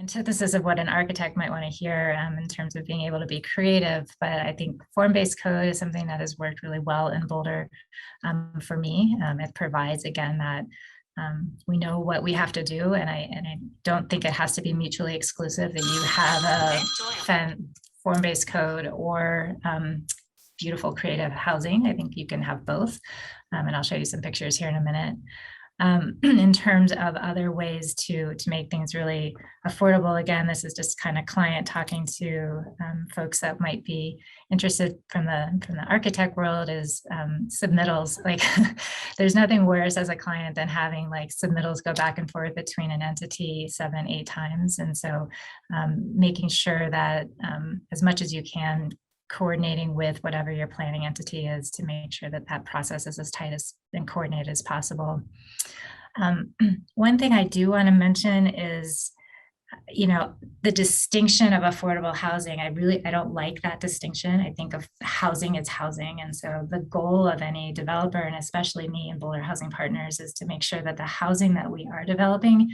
antithesis of what an architect might want to hear in terms of being able to be creative. But I think form-based code is something that has worked really well in Boulder for me. It provides, again, that we know what we have to do, and I don't think it has to be mutually exclusive, that you have a form-based code or beautiful creative housing. I think you can have both, and I'll show you some pictures here in a minute. In terms of other ways to make things really affordable, again, this is just kind of client talking to folks that might be interested from the architect world, is submittals. Like there's nothing worse as a client than having like submittals go back and forth between an entity 7-8 times. And so making sure that as much as you can, coordinating with whatever your planning entity is to make sure that that process is as tight and coordinated as possible. One thing I do want to mention is, the distinction of affordable housing. I don't like that distinction. I think of housing as housing. And so the goal of any developer, and especially me and Boulder Housing Partners, is to make sure that the housing that we are developing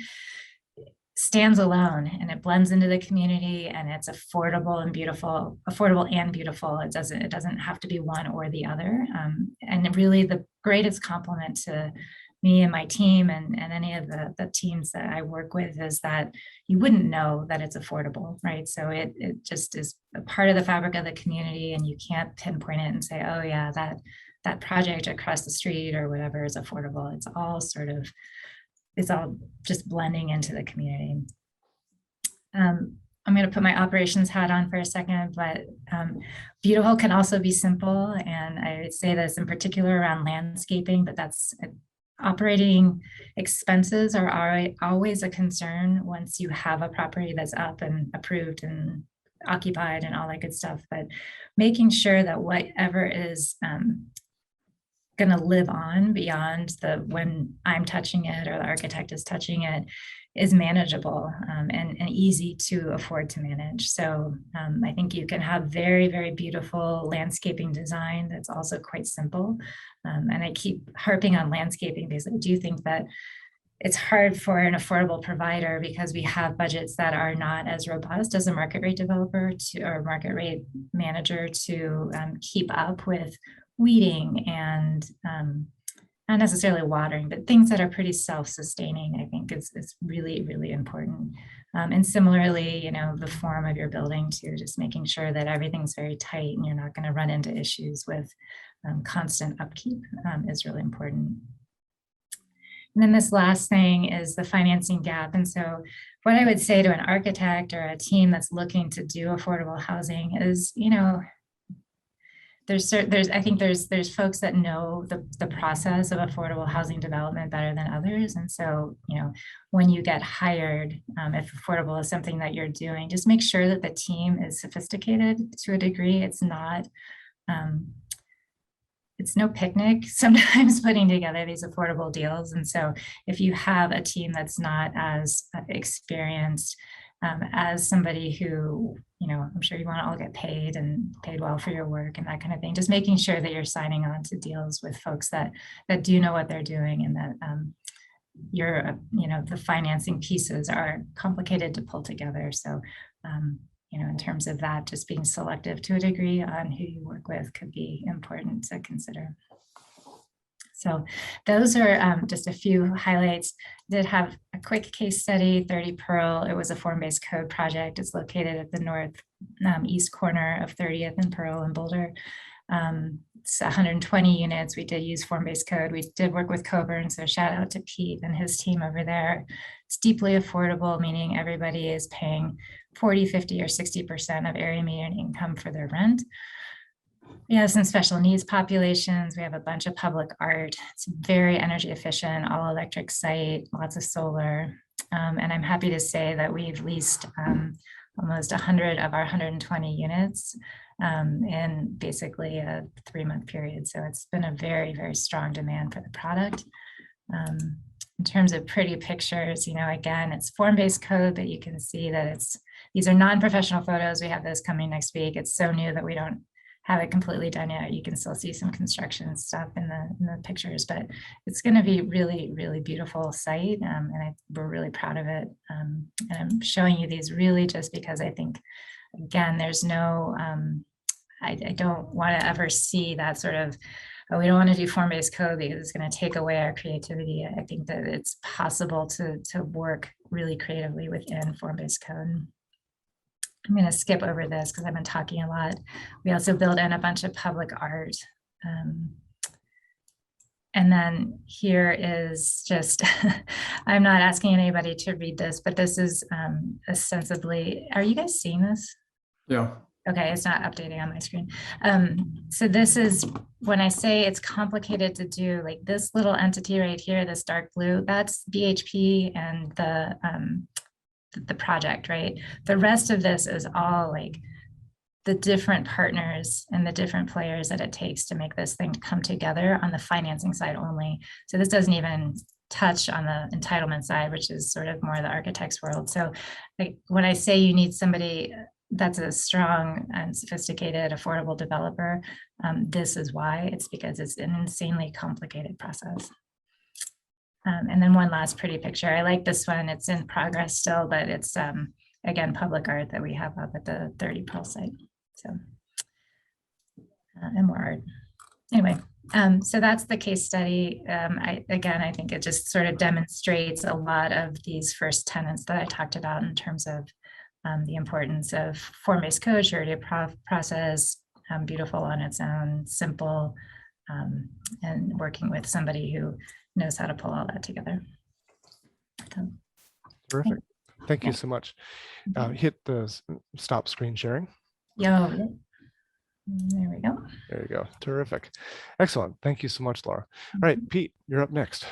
stands alone and it blends into the community, and it's affordable and beautiful. It doesn't have to be one or the other. And really the greatest compliment to me and my team and any of the teams that I work with is that you wouldn't know that it's affordable, right? So it just is a part of the fabric of the community, and you can't pinpoint it and say, oh yeah, that project across the street or whatever is affordable. It's all just blending into the community. I'm going to put my operations hat on for a second, but beautiful can also be simple. And I would say this in particular around landscaping, but that's operating expenses are always a concern once you have a property that's up and approved and occupied and all that good stuff. But making sure that whatever is going to live on beyond when I'm touching it or the architect is touching it is manageable and easy to afford to manage. So I think you can have very, very beautiful landscaping design that's also quite simple. And I keep harping on landscaping because I do think that it's hard for an affordable provider because we have budgets that are not as robust as a market rate developer or market rate manager to keep up with weeding and not necessarily watering, but things that are pretty self-sustaining, I think is really, really important. And similarly, the form of your building too, just making sure that everything's very tight and you're not going to run into issues with constant upkeep is really important. And then this last thing is the financing gap. And so what I would say to an architect or a team that's looking to do affordable housing is, I think there's folks that know the process of affordable housing development better than others. And so, when you get hired, if affordable is something that you're doing, just make sure that the team is sophisticated to a degree. It's no picnic sometimes putting together these affordable deals. And so if you have a team that's not as experienced as somebody who, I'm sure you want to all get paid and paid well for your work and that kind of thing, just making sure that you're signing on to deals with folks that do know what they're doing, and that the financing pieces are complicated to pull together. So, in terms of that, just being selective to a degree on who you work with could be important to consider. So those are just a few highlights. Did have a quick case study, 30 Pearl. It was a form-based code project. It's located at the northeast corner of 30th and Pearl in Boulder. It's 120 units. We did use form-based code. We did work with Coburn, so shout out to Pete and his team over there. It's deeply affordable, meaning everybody is paying 40, 50, or 60% of area median income for their rent. We have some special needs populations. We have a bunch of public art. It's very energy efficient, all electric site, lots of solar. And I'm happy to say that we've leased almost 100 of our 120 units in basically a 3-month period. So it's been a very, very strong demand for the product. In terms of pretty pictures, again, it's form-based code, but you can see that these are non-professional photos. We have those coming next week. It's so new that we don't have it completely done yet. You can still see some construction stuff in the pictures, but it's going to be really, really beautiful site. We're really proud of it. And I'm showing you these really just because I think, again, there's no, I don't want to ever see that sort of, oh, we don't want to do form-based code because it's going to take away our creativity. I think that it's possible to work really creatively within form-based code. I'm going to skip over this because I've been talking a lot. We also build in a bunch of public art. And then here is just, I'm not asking anybody to read this, but this is ostensibly, are you guys seeing this? Yeah. Okay, it's not updating on my screen. So this is, when I say it's complicated to do, like this little entity right here, this dark blue, that's BHP and the project, right? The rest of this is all like the different partners and the different players that it takes to make this thing come together on the financing side only. So this doesn't even touch on the entitlement side, which is sort of more the architect's world. So like when I say you need somebody that's a strong and sophisticated, affordable developer, this is why. It's because it's an insanely complicated process. And then one last pretty picture. I like this one. It's in progress still, but it's, again, public art that we have up at the 30 Pearl site. So, and more art. Anyway, so that's the case study. I think it just sort of demonstrates a lot of these first tenets that I talked about in terms of the importance of form-based code, surety process, beautiful on its own, simple, and working with somebody who knows how to pull all that together. So, terrific. Thank you so much. Hit the stop screen sharing. There we go. There you go. Terrific. Excellent. Thank you so much, Laura. All right, Pete, you're up next.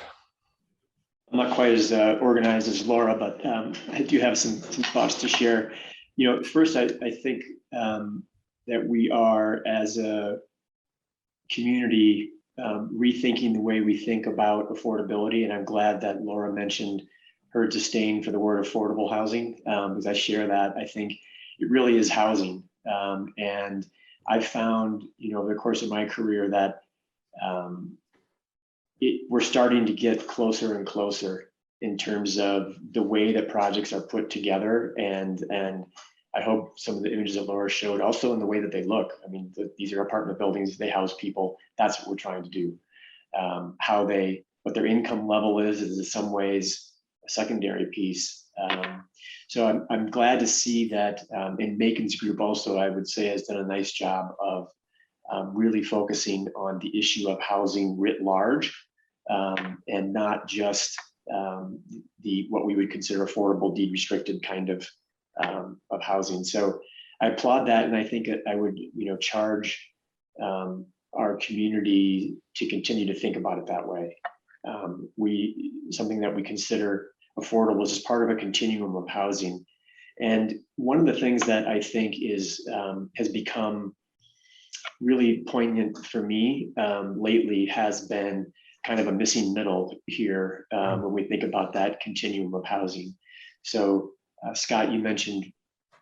I'm not quite as organized as Laura, but I do have some thoughts to share. You know, first, I think that we are, as a community, rethinking the way we think about affordability. And I'm glad that Laura mentioned her disdain for the word affordable housing, because I share that. I think it really is housing. And I've found, over the course of my career that we're starting to get closer and closer in terms of the way that projects are put together. And I hope some of the images that Laura showed, also in the way that they look. I mean, these are apartment buildings, they house people. That's what we're trying to do. What their income level is in some ways a secondary piece. So I'm glad to see that in Macon's group also, I would say, has done a nice job of really focusing on the issue of housing writ large, and not just what we would consider affordable, deed restricted kind of housing. So I applaud that, and I think I would charge our community to continue to think about it that way. Something that we consider affordable is just part of a continuum of housing. And one of the things that I think has become really poignant for me lately has been kind of a missing middle here when we think about that continuum of housing. So Scott, you mentioned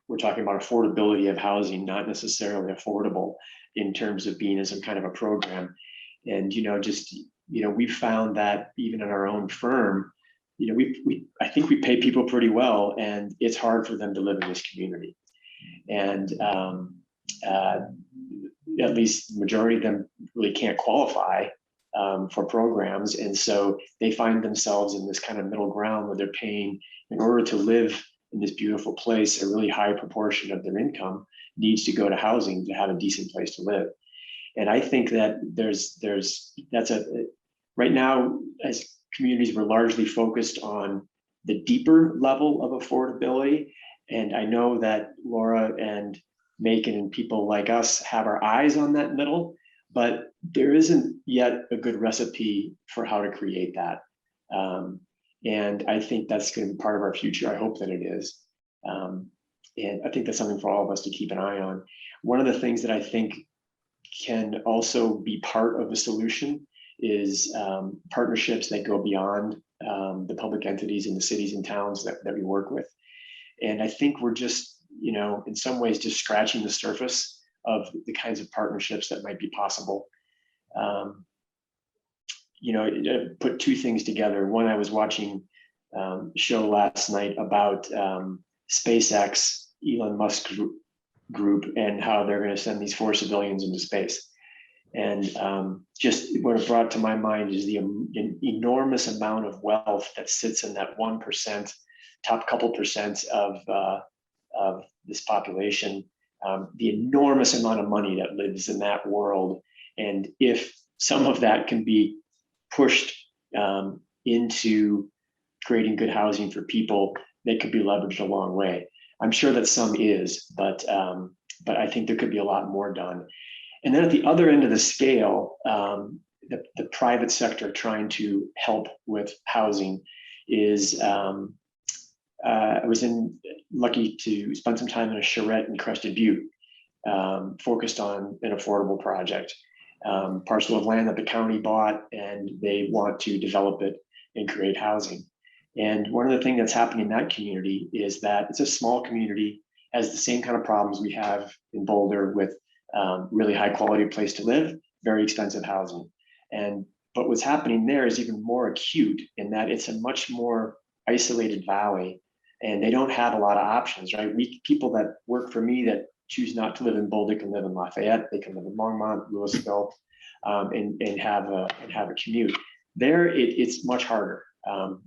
we're talking about affordability of housing, not necessarily affordable in terms of being in some kind of a program. And we've found that even in our own firm, I think we pay people pretty well, and it's hard for them to live in this community. And at least the majority of them really can't qualify for programs. And so they find themselves in this kind of middle ground where they're paying, in order to live in this beautiful place, a really high proportion of their income needs to go to housing to have a decent place to live. And I think that right now, as communities, we're largely focused on the deeper level of affordability. And I know that Laura and Macon and people like us have our eyes on that middle, but there isn't yet a good recipe for how to create that. And I think that's going to be part of our future. I hope that it is. And I think that's something for all of us to keep an eye on. One of the things that I think can also be part of the solution is partnerships that go beyond the public entities in the cities and towns that we work with. And I think we're just, in some ways, just scratching the surface the kinds of partnerships that might be possible. Put two things together. One, I was watching a show last night about SpaceX, Elon Musk group, and how they're going to send these 4 civilians into space. And just what it brought to my mind is the enormous amount of wealth that sits in that 1%, top couple percent of this population, the enormous amount of money that lives in that world. And if some of that can be pushed into creating good housing for people, they could be leveraged a long way. I'm sure that some is, but I think there could be a lot more done. And then at the other end of the scale, the private sector trying to help with housing is, I was lucky to spend some time in a charrette in Crested Butte, focused on an affordable project, parcel of land that the county bought, and they want to develop it and create housing. And one of the things that's happening in that community is that it's a small community, has the same kind of problems we have in Boulder with really high quality place to live, very expensive housing. But what's happening there is even more acute in that it's a much more isolated valley, and they don't have a lot of options, right? People that work for me that choose not to live in Boulder can live in Lafayette, they can live in Longmont, Louisville, and have a commute. There, it's much harder.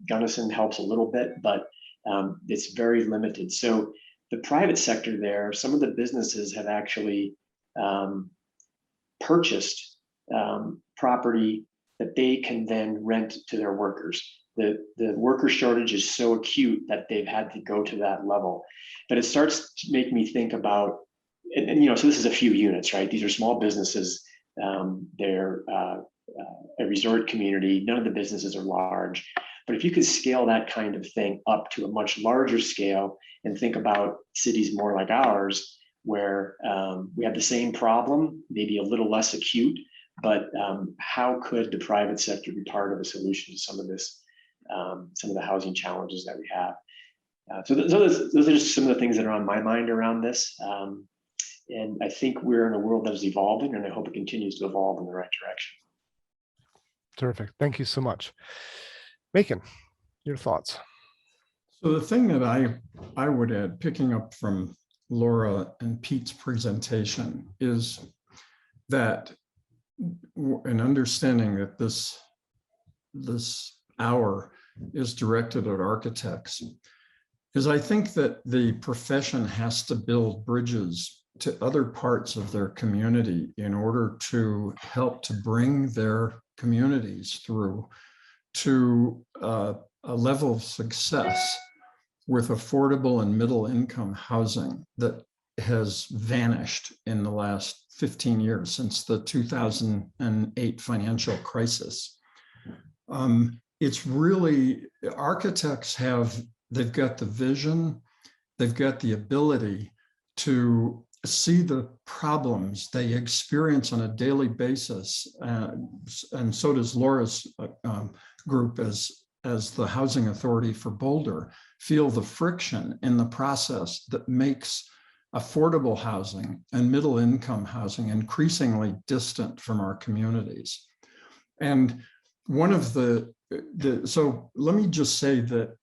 Gunnison helps a little bit, but it's very limited. So the private sector there, some of the businesses have actually purchased property that they can then rent to their workers. The worker shortage is so acute that they've had to go to that level. But it starts to make me think about, so this is a few units, right? These are small businesses. They're a resort community. None of the businesses are large. But if you could scale that kind of thing up to a much larger scale and think about cities more like ours, where we have the same problem, maybe a little less acute, but how could the private sector be part of a solution to some of this, some of the housing challenges that we have? So those are just some of the things that are on my mind around this. And I think we're in a world that is evolving, and I hope it continues to evolve in the right direction. Terrific. Thank you so much. Macon, your thoughts? So the thing that I would add, picking up from Laura and Pete's presentation, is that an understanding that this hour is directed at architects is I think that the profession has to build bridges to other parts of their community in order to help to bring their communities through to a level of success with affordable and middle income housing that has vanished in the last 15 years since the 2008 financial crisis. It's really, architects they've got the vision, they've got the ability to see the problems they experience on a daily basis, and so does Laura's group as the Housing Authority for Boulder, feel the friction in the process that makes affordable housing and middle income housing increasingly distant from our communities. And one of so let me just say that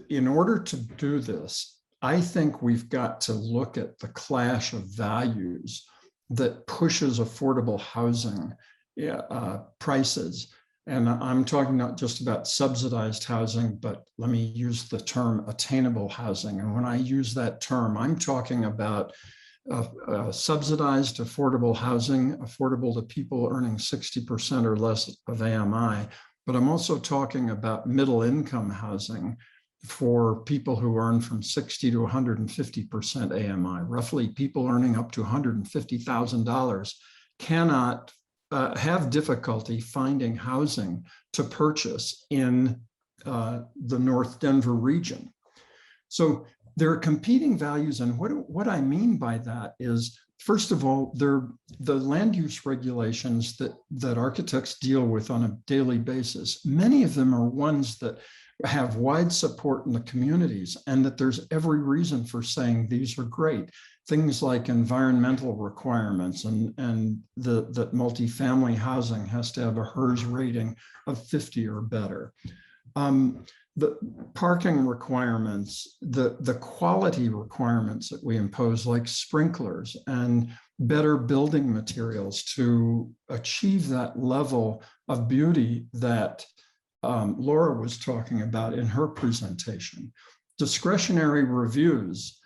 in order to do this, I think we've got to look at the clash of values that pushes affordable housing prices. And I'm talking not just about subsidized housing, but let me use the term attainable housing. And when I use that term, I'm talking about subsidized affordable housing, affordable to people earning 60% or less of AMI. But I'm also talking about middle income housing for people who earn from 60 to 150% AMI. Roughly, people earning up to $150,000 cannot have difficulty finding housing to purchase in the North Denver region. So there are competing values, and what I mean by that is, first of all, the land use regulations that architects deal with on a daily basis. Many of them are ones that have wide support in the communities, and that there's every reason for saying these are great. Things like environmental requirements and that multifamily housing has to have a HERS rating of 50 or better. The parking requirements, the quality requirements that we impose, like sprinklers and better building materials to achieve that level of beauty that Laura was talking about in her presentation. Discretionary reviews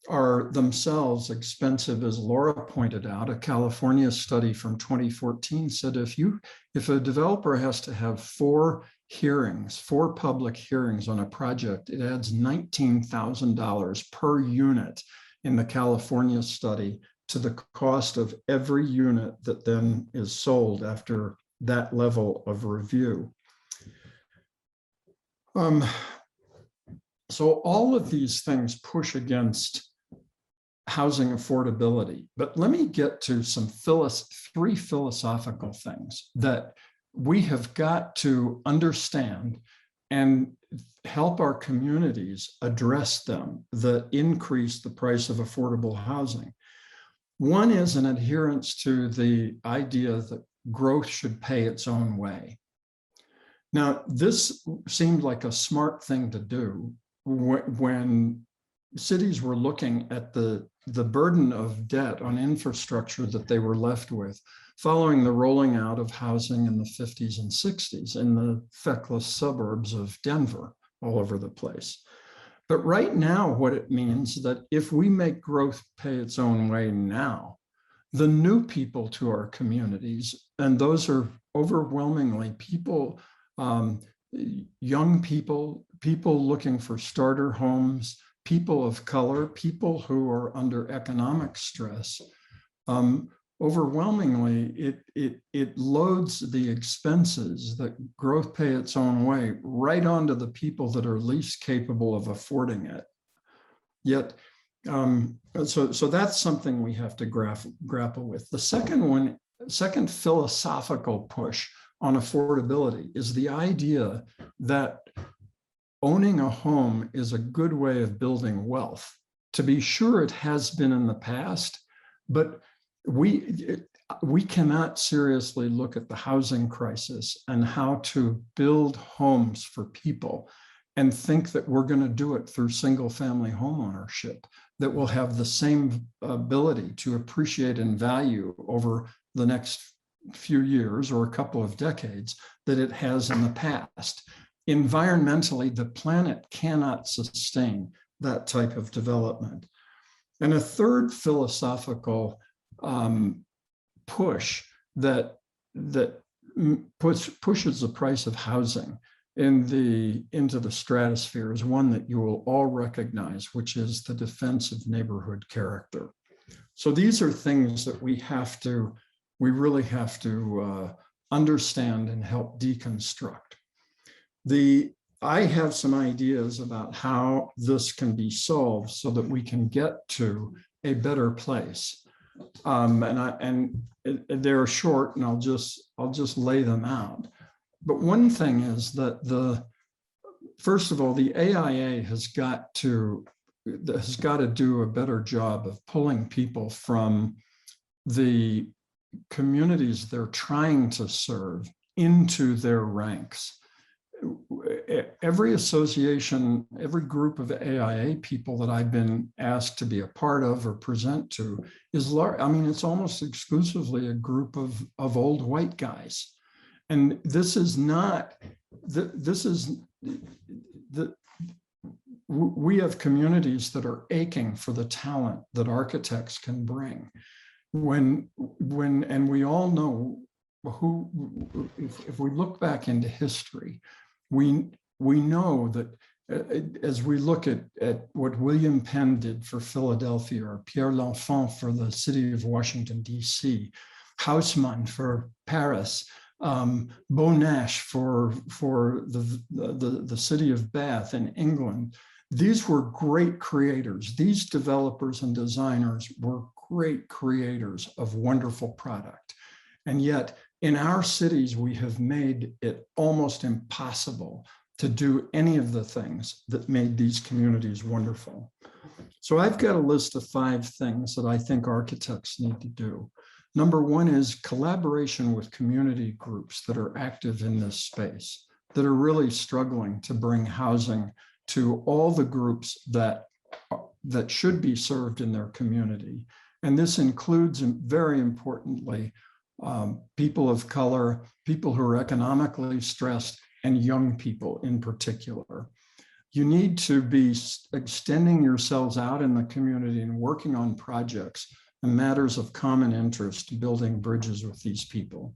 are themselves expensive, as Laura pointed out. A California study from 2014 said if a developer has to have 4 public hearings on a project, it adds $19,000 per unit in the California study to the cost of every unit that then is sold after that level of review. So all of these things push against housing affordability. But let me get to some 3 philosophical things that we have got to understand and help our communities address them that increase the price of affordable housing. One is an adherence to the idea that growth should pay its own way. Now, this seemed like a smart thing to do when cities were looking at the burden of debt on infrastructure that they were left with following the rolling out of housing in the 50s and 60s in the feckless suburbs of Denver, all over the place. But right now, what it means that if we make growth pay its own way now, the new people to our communities, and those are overwhelmingly people, young people, people looking for starter homes, people of color, people who are under economic stress, overwhelmingly, it loads the expenses that growth pay its own way right onto the people that are least capable of affording it. Yet, so that's something we have to grapple with. The second philosophical push on affordability is the idea that owning a home is a good way of building wealth. To be sure, it has been in the past, but we cannot seriously look at the housing crisis and how to build homes for people and think that we're going to do it through single-family home ownership that will have the same ability to appreciate in value over the next few years or a couple of decades that it has in the past. Environmentally, the planet cannot sustain that type of development. And a third philosophical push that pushes the price of housing into the stratosphere is one that you will all recognize, which is the defense of neighborhood character. So these are things that we really have to understand and help deconstruct. I have some ideas about how this can be solved so that we can get to a better place. And they're short, and I'll just lay them out. But one thing is that first of all, the AIA has got to do a better job of pulling people from the communities they're trying to serve into their ranks. Every association, every group of AIA people that I've been asked to be a part of or present to is large. I mean, it's almost exclusively a group of old white guys. And we have communities that are aching for the talent that architects can bring. And we all know if we look back into history, we know that as we look at what William Penn did for Philadelphia, or Pierre L'Enfant for the city of Washington, D.C., Haussmann for Paris, Bonash for the city of Bath in England. These were great creators. These developers and designers were great creators of wonderful product. And yet in our cities, we have made it almost impossible to do any of the things that made these communities wonderful. So I've got a list of 5 things that I think architects need to do. Number 1 is collaboration with community groups that are active in this space, that are really struggling to bring housing to all the groups that should be served in their community. And this includes, very importantly, people of color, people who are economically stressed, and young people in particular. You need to be extending yourselves out in the community and working on projects and matters of common interest, building bridges with these people.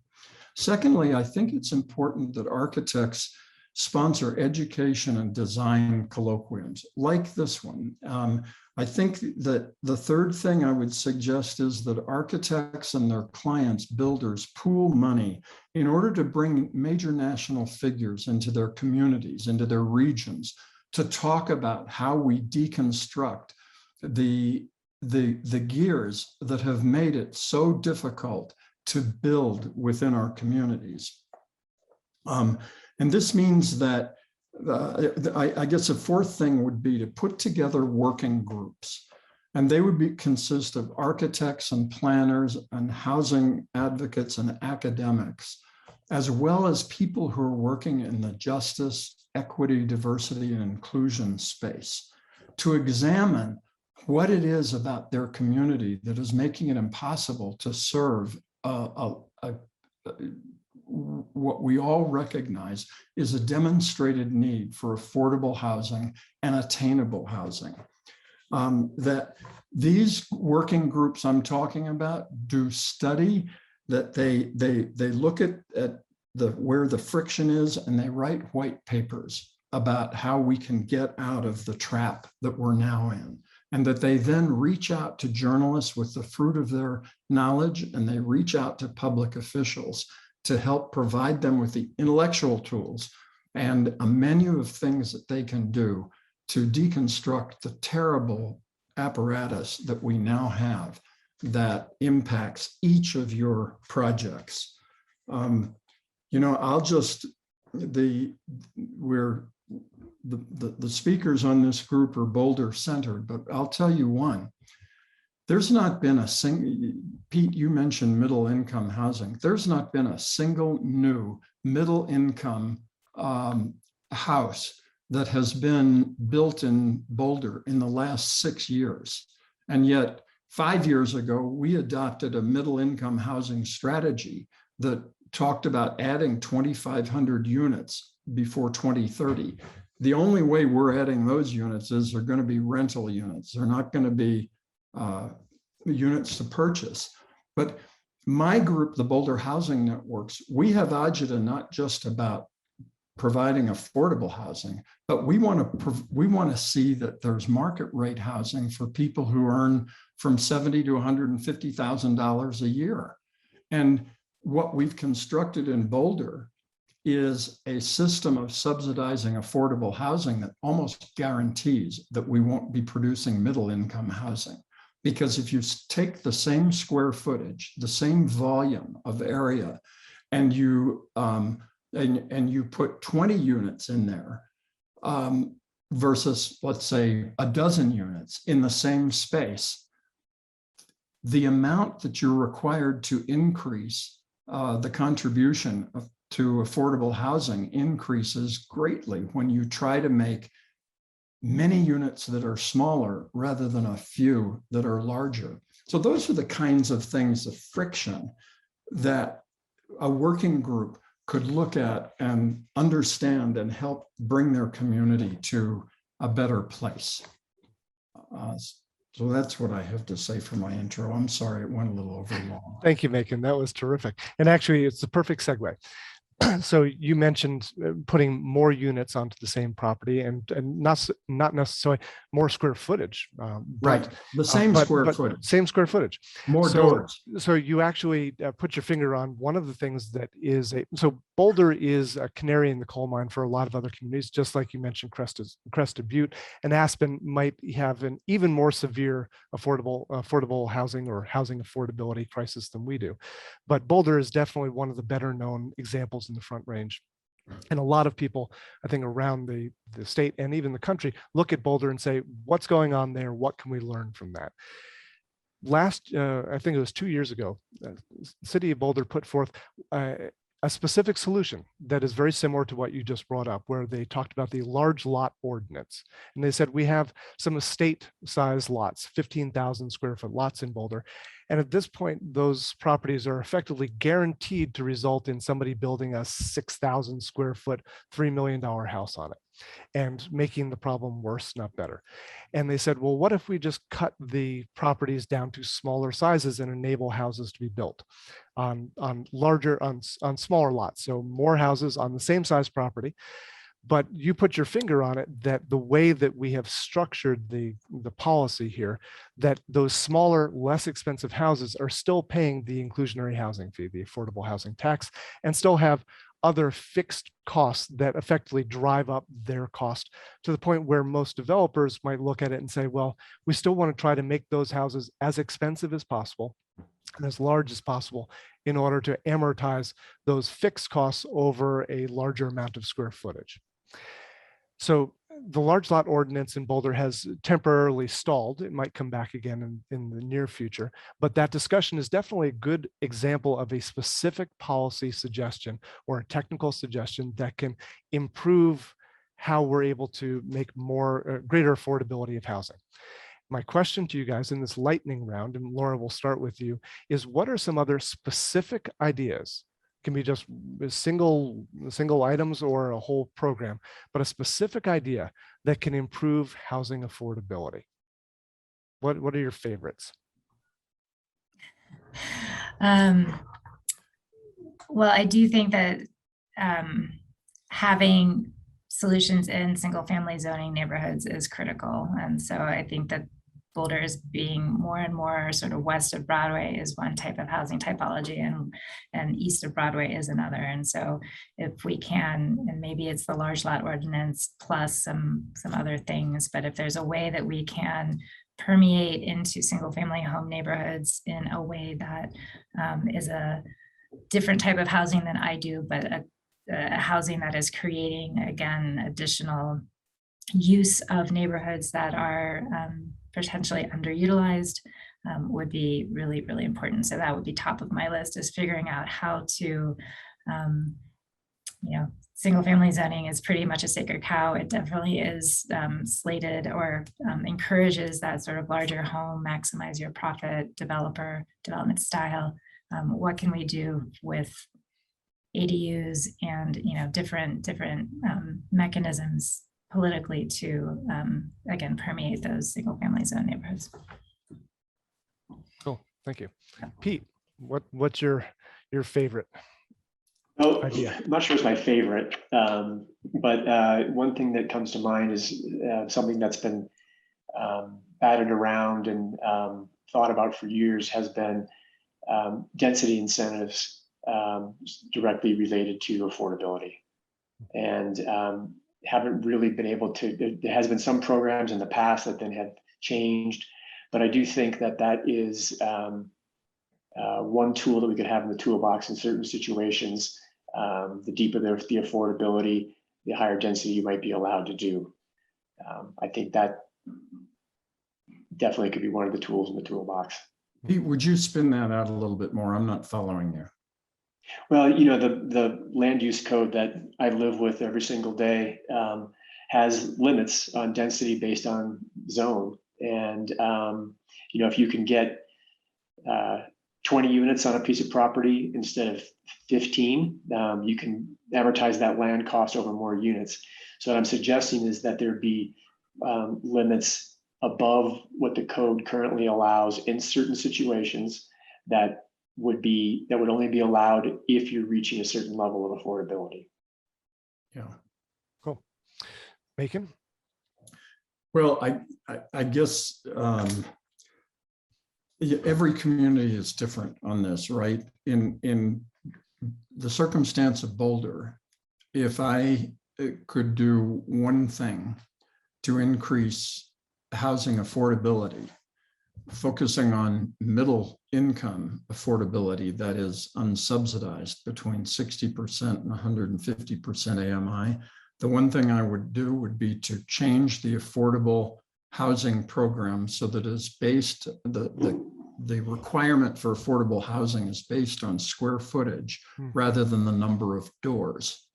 Secondly, I think it's important that architects sponsor education and design colloquiums like this one. I think that the third thing I would suggest is that architects and their clients, builders, pool money in order to bring major national figures into their communities, into their regions, to talk about how we deconstruct the gears that have made it so difficult to build within our communities. And this means that I guess a fourth thing would be to put together working groups, and they would consist of architects and planners and housing advocates and academics, as well as people who are working in the justice, equity, diversity, and inclusion space, to examine what it is about their community that is making it impossible to serve what we all recognize is a demonstrated need for affordable housing and attainable housing. That these working groups I'm talking about do study, that they look at where the friction is, and they write white papers about how we can get out of the trap that we're now in. And that they then reach out to journalists with the fruit of their knowledge, and they reach out to public officials to help provide them with the intellectual tools and a menu of things that they can do to deconstruct the terrible apparatus that we now have that impacts each of your projects. I'll just, the speakers on this group are Boulder centered, but I'll tell you one. There's not been a single, Pete, you mentioned middle income housing. There's not been a single new middle income house that has been built in Boulder in the last 6 years. And yet 5 years ago, we adopted a middle income housing strategy that talked about adding 2,500 units before 2030. The only way we're adding those units is they're going to be rental units. They're not going to be units to purchase. But my group, the Boulder Housing Networks, we have agita not just about providing affordable housing, but we want to see that there's market rate housing for people who earn from $70,000 to $150,000 a year. And what we've constructed in Boulder is a system of subsidizing affordable housing that almost guarantees that we won't be producing middle income housing. Because if you take the same square footage, the same volume of area, and you put 20 units in there versus, let's say, a dozen units in the same space, the amount that you're required to increase the contribution to affordable housing increases greatly when you try to make many units that are smaller rather than a few that are larger. So those are the kinds of things, the friction that a working group could look at and understand and help bring their community to a better place. So that's what I have to say for my intro. I'm sorry it went a little over long. Thank you, Macon. That was terrific. And actually, it's the perfect segue. So you mentioned putting more units onto the same property and not necessarily more square footage. Right, the same square footage. Same square footage. More doors. So you actually put your finger on one of the things that is so Boulder is a canary in the coal mine for a lot of other communities, just like you mentioned Crested Butte, and Aspen might have an even more severe affordable housing or housing affordability crisis than we do. But Boulder is definitely one of the better known examples in the Front Range. And a lot of people, I think, around the state and even the country look at Boulder and say, what's going on there? What can we learn from that? I think it was 2 years ago, the city of Boulder put forth a specific solution that is very similar to what you just brought up, where they talked about the large lot ordinance. And they said, we have some estate size lots, 15,000 square foot lots in Boulder. And at this point, those properties are effectively guaranteed to result in somebody building a 6,000 square foot, $3 million house on it, and making the problem worse, not better. And they said, well, what if we just cut the properties down to smaller sizes and enable houses to be built on smaller lots? So more houses on the same size property. But you put your finger on it, that the way that we have structured the policy here, that those smaller, less expensive houses are still paying the inclusionary housing fee, the affordable housing tax, and still have other fixed costs that effectively drive up their cost to the point where most developers might look at it and say, well, we still want to try to make those houses as expensive as possible and as large as possible in order to amortize those fixed costs over a larger amount of square footage. So the large lot ordinance in Boulder has temporarily stalled. It might come back again in the near future, but that discussion is definitely a good example of a specific policy suggestion or a technical suggestion that can improve how we're able to make greater affordability of housing. My question to you guys in this lightning round, and Laura, we'll start with you, is what are some other specific ideas? Can be just single items or a whole program, but a specific idea that can improve housing affordability. What are your favorites? Well, I do think that having solutions in single family zoning neighborhoods is critical. And so I think that Boulder is being more and more sort of west of Broadway is one type of housing typology, and east of Broadway is another. And so if we can, and maybe it's the large lot ordinance plus some other things, but if there's a way that we can permeate into single family home neighborhoods in a way that is a different type of housing than I do, but a housing that is creating, again, additional use of neighborhoods that are potentially underutilized, would be really, really important. So that would be top of my list, is figuring out how to, single family zoning is pretty much a sacred cow. It definitely is slated or encourages that sort of larger home, maximize your profit development style. What can we do with ADUs and different mechanisms politically to again permeate those single family zone neighborhoods. Cool, thank you. Pete, what's your favorite idea? I'm not sure it's my favorite, but one thing that comes to mind is something that's been batted around and thought about for years, has been density incentives directly related to affordability. And haven't really been able to, there has been some programs in the past that then have changed, but I do think that is one tool that we could have in the toolbox in certain situations. The deeper the affordability, the higher density you might be allowed to do. I think that definitely could be one of the tools in the toolbox. Pete, would you spin that out a little bit more? I'm not following you. Well, the land use code that I live with every single day has limits on density based on zone. And, if you can get 20 units on a piece of property instead of 15, you can amortize that land cost over more units. So what I'm suggesting is that there be limits above what the code currently allows in certain situations that would only be allowed if you're reaching a certain level of affordability. Yeah. Cool. Macon? Well, I guess every community is different on this, right? In the circumstance of Boulder, if I could do one thing to increase housing affordability, focusing on middle income affordability that is unsubsidized between 60% and 150% AMI, the one thing I would do would be to change the affordable housing program so that it's based, the requirement for affordable housing is based on square footage rather than the number of doors.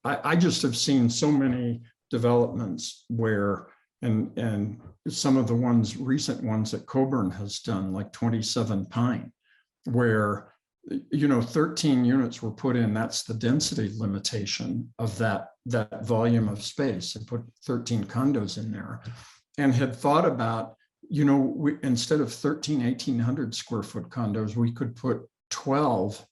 I just have seen so many developments where, and some of the recent ones that Coburn has done, like 27 Pine, where 13 units were put in. That's the density limitation of that volume of space, and put 13 condos in there, and had thought about, instead of 1,800 square foot condos, we could put 12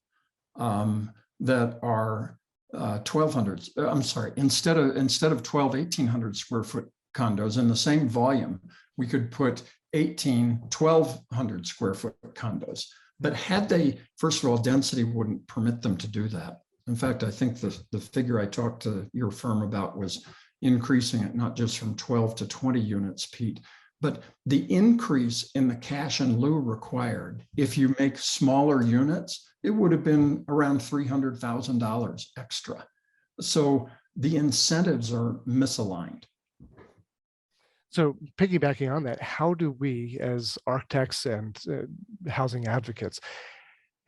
that are 1,200. I'm sorry, instead of 12 1,800 square foot condos in the same volume, we could put 18 1,200 square foot condos. But had they, first of all, density wouldn't permit them to do that. In fact, I think the figure I talked to your firm about was increasing it not just from 12 to 20 units, Pete, but the increase in the cash in lieu required, if you make smaller units, it would have been around $300,000 extra. So the incentives are misaligned. So piggybacking on that, how do we as architects and housing advocates,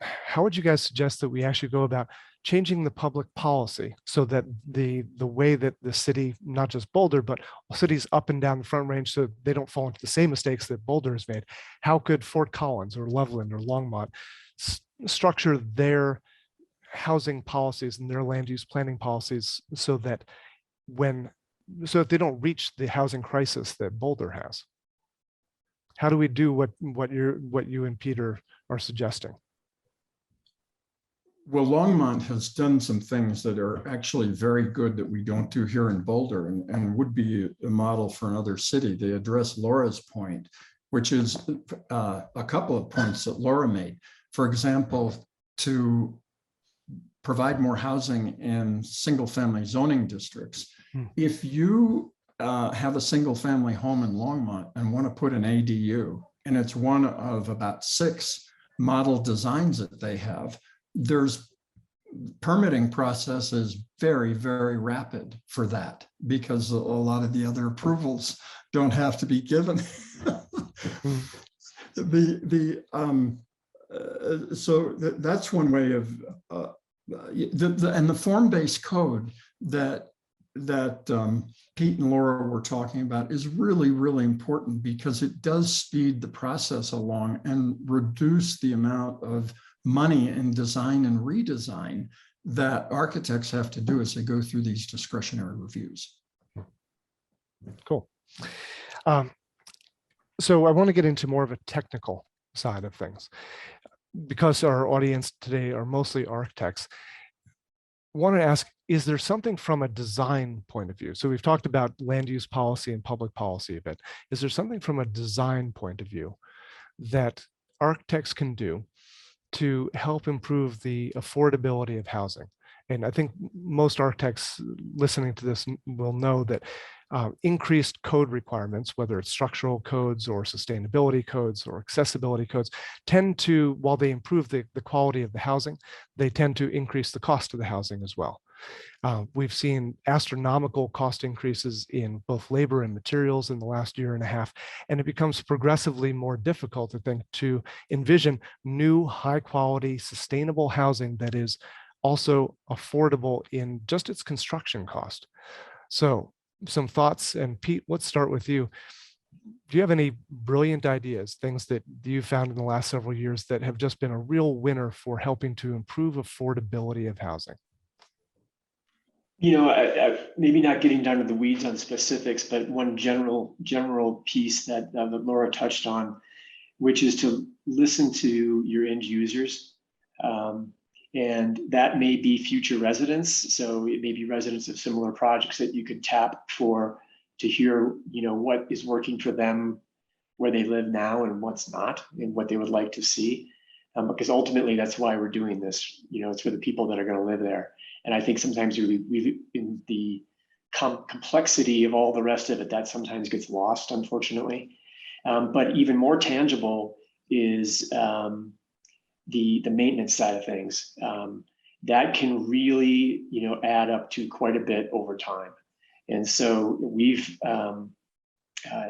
how would you guys suggest that we actually go about changing the public policy so that the way that the city, not just Boulder, but cities up and down the Front Range, so they don't fall into the same mistakes that Boulder has made? How could Fort Collins or Loveland or Longmont structure their housing policies and their land use planning policies so that they don't reach the housing crisis that Boulder has? How do we do what you and Peter are suggesting? Well, Longmont has done some things that are actually very good that we don't do here in Boulder, and would be a model for another city. They address Laura's point, which is a couple of points that Laura made. For example, to provide more housing in single-family zoning districts. If you have a single-family home in Longmont and want to put an ADU, and it's one of about 6 model designs that they have, there's permitting process is very, very rapid for that, because a lot of the other approvals don't have to be given. So that's one way of, and the form-based code that Pete and Laura were talking about is really, really important, because it does speed the process along and reduce the amount of money in design and redesign that architects have to do as they go through these discretionary reviews. Cool. So I want to get into more of a technical side of things, because our audience today are mostly architects. I want to ask, is there something from a design point of view? So we've talked about land use policy and public policy a bit. Is there something from a design point of view that architects can do to help improve the affordability of housing? And I think most architects listening to this will know that increased code requirements, whether it's structural codes or sustainability codes or accessibility codes, tend to, while they improve the quality of the housing, they tend to increase the cost of the housing as well. We've seen astronomical cost increases in both labor and materials in the last year and a half, and it becomes progressively more difficult, I think, to envision new, high quality, sustainable housing that is also affordable in just its construction cost. So some thoughts, and Pete, let's start with you. Do you have any brilliant ideas, things that you found in the last several years that have just been a real winner for helping to improve affordability of housing? I maybe not getting down to the weeds on specifics, but one general piece that Laura touched on, which is to listen to your end users. And that may be future residents. So it may be residents of similar projects that you could tap to hear, what is working for them, where they live now and what's not, and what they would like to see. Because ultimately that's why we're doing this. It's for the people that are going to live there. And I think sometimes we in the complexity of all the rest of it, that sometimes gets lost, unfortunately. But even more tangible is the maintenance side of things. That can really, add up to quite a bit over time. And so we've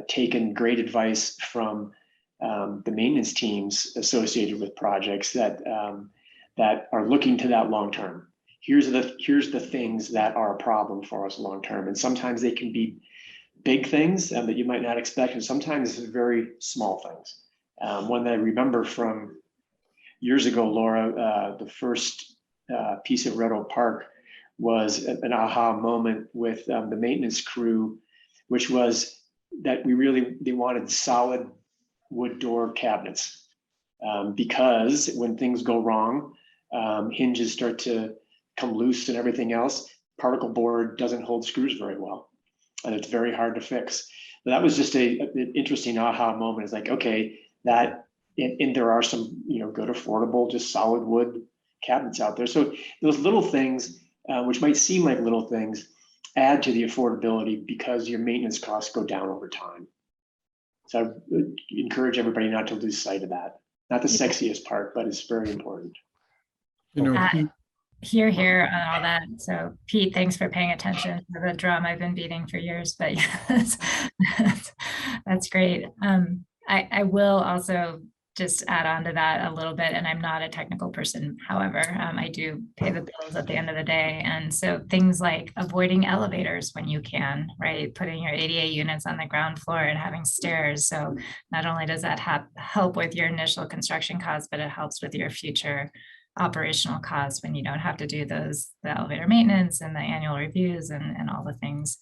taken great advice from the maintenance teams associated with projects that are looking to that long term. Here's the things that are a problem for us long term, and sometimes they can be big things that you might not expect, and sometimes very small things. One that I remember from years ago, Laura, the first piece at Red Oak Park was an aha moment with the maintenance crew, which was that they wanted solid wood door cabinets because when things go wrong, hinges start to come loose and everything else, particle board doesn't hold screws very well, and it's very hard to fix. But that was just an interesting aha moment. It's like, okay, that and there are some good affordable just solid wood cabinets out there. So those little things, which might seem like little things, add to the affordability because your maintenance costs go down over time. So I would encourage everybody not to lose sight of that. Not the sexiest part, but it's very important. Hear on all that. So Pete, thanks for paying attention to the drum I've been beating for years, but yes, that's great. I will also just add on to that a little bit, and I'm not a technical person. However, I do pay the bills at the end of the day. And so things like avoiding elevators when you can, right? Putting your ADA units on the ground floor and having stairs. So not only does that help with your initial construction costs, but it helps with your future operational costs when you don't have to do the elevator maintenance and the annual reviews and all the things.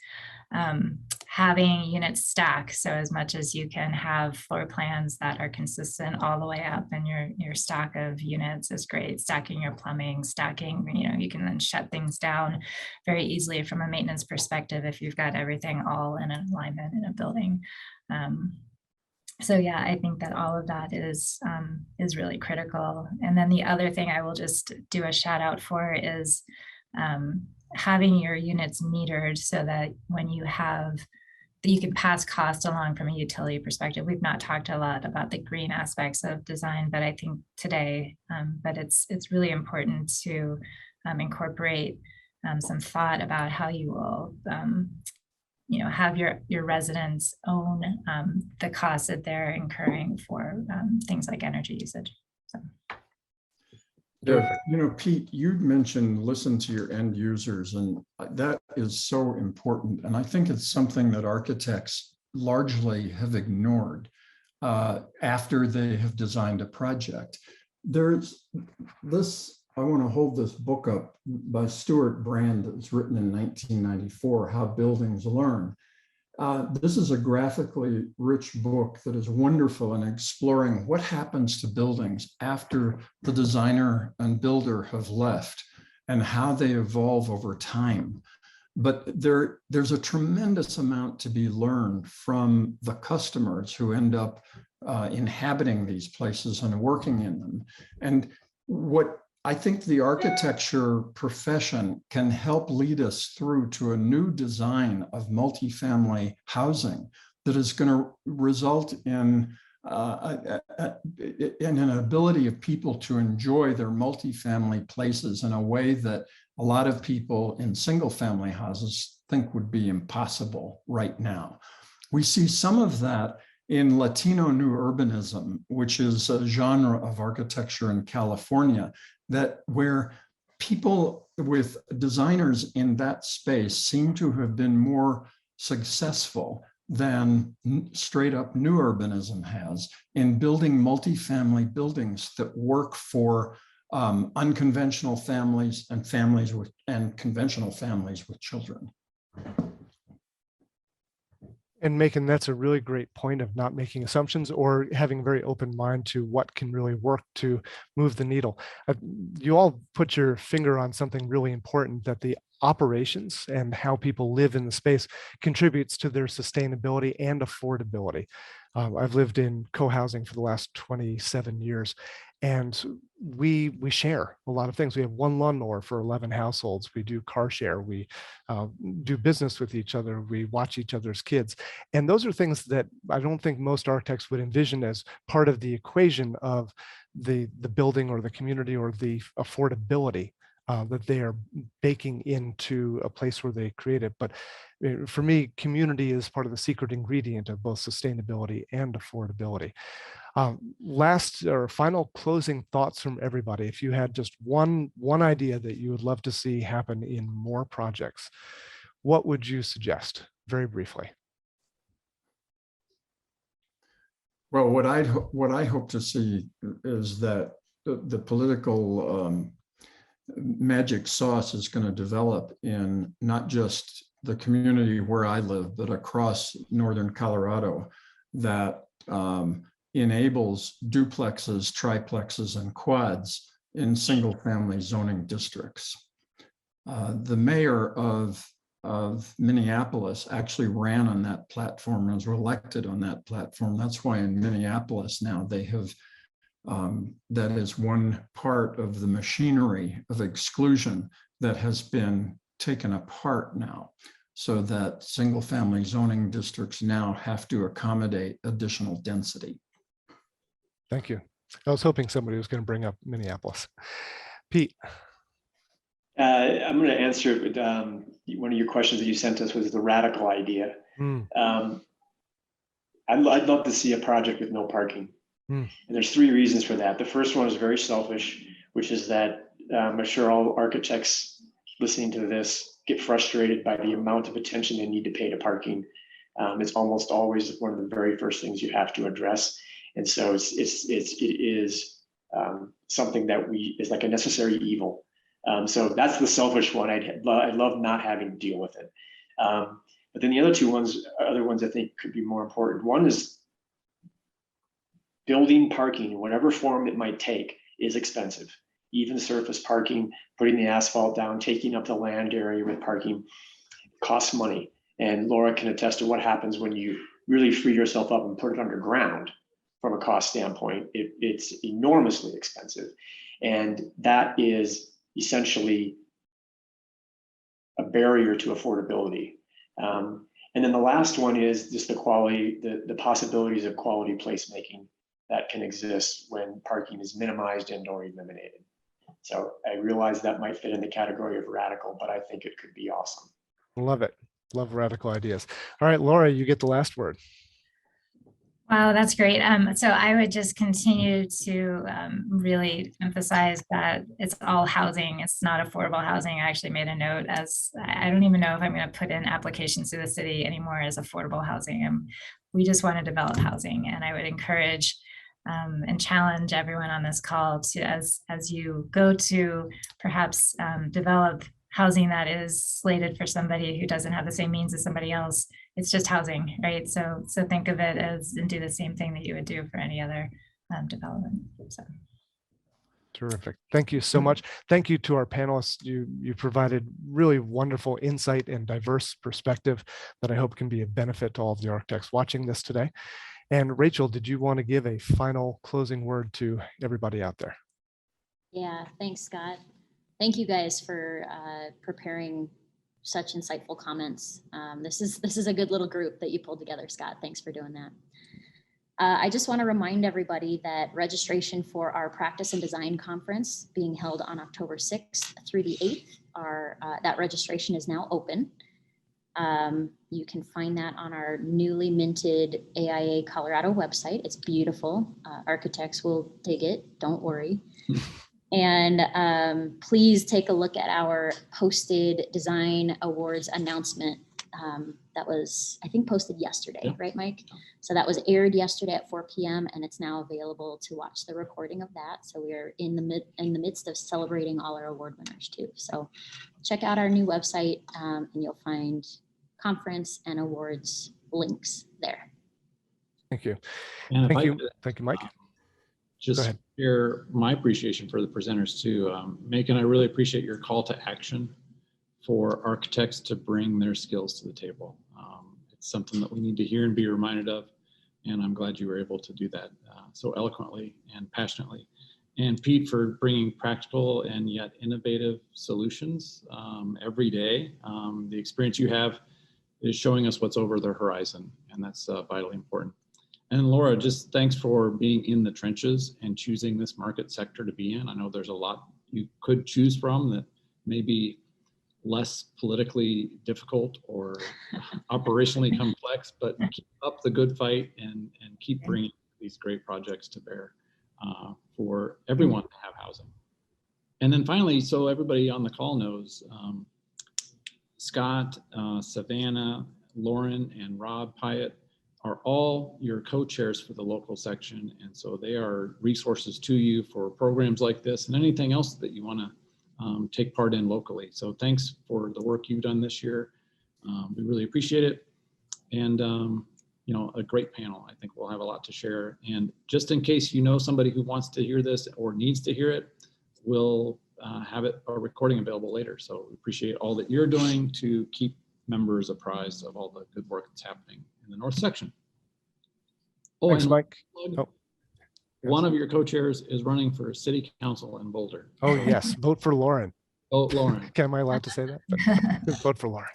Having units stack, so as much as you can have floor plans that are consistent all the way up, and your stack of units is great. Stacking your plumbing, you can then shut things down very easily from a maintenance perspective if you've got everything all in alignment in a building. So yeah, I think that all of that is really critical. And then the other thing I will just do a shout out for is having your units metered so that when you can pass cost along from a utility perspective. We've not talked a lot about the green aspects of design, but I think today, but it's really important to incorporate some thought about how you will have your residents own the costs that they're incurring for things like energy usage. So. Yeah, Pete, you'd mentioned listen to your end users, and that is so important. And I think it's something that architects largely have ignored after they have designed a project. There's this, I want to hold this book up by Stuart Brand that was written in 1994, How Buildings Learn. This is a graphically rich book that is wonderful in exploring what happens to buildings after the designer and builder have left and how they evolve over time. But there's a tremendous amount to be learned from the customers who end up inhabiting these places and working in them. And what I think the architecture profession can help lead us through to a new design of multifamily housing that is going to result in an ability of people to enjoy their multifamily places in a way that a lot of people in single family houses think would be impossible right now. We see some of that in Latino New Urbanism, which is a genre of architecture in California, where people with designers in that space seem to have been more successful than straight up new urbanism has in building multifamily buildings that work for unconventional families and conventional families with children. And Macon, that's a really great point of not making assumptions or having a very open mind to what can really work to move the needle. You all put your finger on something really important, that the operations and how people live in the space contributes to their sustainability and affordability. I've lived in co-housing for the last 27 years, and we share a lot of things. We have one lawnmower for 11 households. We do car share. We do business with each other. We watch each other's kids. And those are things that I don't think most architects would envision as part of the equation of the building or the community or the affordability that they are baking into a place where they create it. But for me, community is part of the secret ingredient of both sustainability and affordability. Last or final closing thoughts from everybody. If you had just one idea that you would love to see happen in more projects, what would you suggest? Very briefly. Well, what I hope to see is that the political magic sauce is going to develop in not just the community where I live, but across northern Colorado, that enables duplexes, triplexes, and quads in single-family zoning districts. The mayor of Minneapolis actually ran on that platform and was elected on that platform. That's why in Minneapolis now they have, that is one part of the machinery of exclusion that has been taken apart now, so that single-family zoning districts now have to accommodate additional density. Thank you. I was hoping somebody was going to bring up Minneapolis. Pete. I'm going to answer it with one of your questions that you sent us was the radical idea. I'd love to see a project with no parking. And there's three reasons for that. The first one is very selfish, which is that I'm sure all architects listening to this get frustrated by the amount of attention they need to pay to parking. It's almost always one of the very first things you have to address. And so it is something that is like a necessary evil. So that's the selfish one. I'd love not having to deal with it. But then the other ones I think could be more important. One is building parking, whatever form it might take, is expensive. Even surface parking, putting the asphalt down, taking up the land area with parking costs money. And Laura can attest to what happens when you really free yourself up and put it underground. From a cost standpoint, it's enormously expensive. And that is essentially a barrier to affordability. And then the last one is just the quality, the possibilities of quality placemaking that can exist when parking is minimized and or eliminated. So I realize that might fit in the category of radical, but I think it could be awesome. Love it. Love radical ideas. All right, Laura, you get the last word. Wow, that's great. So I would just continue to really emphasize that it's all housing. It's not affordable housing. I actually made a note as I don't even know if I'm going to put in applications to the city anymore as affordable housing. We just want to develop housing, and I would encourage and challenge everyone on this call to, as you go to perhaps develop housing that is slated for somebody who doesn't have the same means as somebody else. It's just housing, right? So think of it as, and do the same thing that you would do for any other development. So. Terrific. Thank you so much. Thank you to our panelists. You provided really wonderful insight and diverse perspective that I hope can be of benefit to all of the architects watching this today. And Rachel, did you want to give a final closing word to everybody out there? Yeah, thanks, Scott. Thank you guys for preparing such insightful comments. This is a good little group that you pulled together, Scott. Thanks for doing that. I just want to remind everybody that registration for our Practice and Design Conference being held on October 6th through the 8th, that registration is now open. You can find that on our newly minted AIA Colorado website. It's beautiful. Architects will dig it, don't worry. And please take a look at our posted design awards announcement. That was, I think, posted yesterday, right, Mike? So that was aired yesterday at 4 p.m. and it's now available to watch the recording of that. So we are in the midst of celebrating all our award winners too. So check out our new website and you'll find conference and awards links there. Thank you. And Thank you. Thank you, Mike. Just share my appreciation for the presenters too. Megan, I really appreciate your call to action for architects to bring their skills to the table. It's something that we need to hear and be reminded of. And I'm glad you were able to do that so eloquently and passionately. And Pete, for bringing practical and yet innovative solutions every day. The experience you have is showing us what's over the horizon, and that's vitally important. And Laura, just thanks for being in the trenches and choosing this market sector to be in. I know there's a lot you could choose from that may be less politically difficult or operationally complex, but keep up the good fight and keep bringing these great projects to bear for everyone to have housing. And then finally, so everybody on the call knows, Scott, Savannah, Lauren, and Rob Pyatt are all your co-chairs for the local section. And so they are resources to you for programs like this and anything else that you want to take part in locally. So thanks for the work you've done this year. We really appreciate it. And, you know, a great panel. I think we'll have a lot to share. And just in case you know somebody who wants to hear this or needs to hear it, we'll have a recording available later. So we appreciate all that you're doing to keep members apprised of all the good work that's happening in the North Section. Oh, Thanks, and Mike. one of your co-chairs is running for city council in Boulder. Oh, yes. Vote for Lauren. Oh, Lauren. Okay, am I allowed to say that? But vote for Lauren.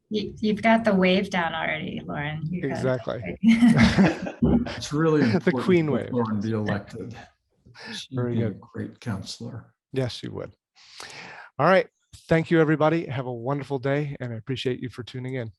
You've got the wave down already, Lauren. Exactly. It's really important The Queen that wave. Lauren be elected. She'd Very be a good. great counselor. Yes, you would. All right. Thank you, everybody. Have a wonderful day, and I appreciate you for tuning in.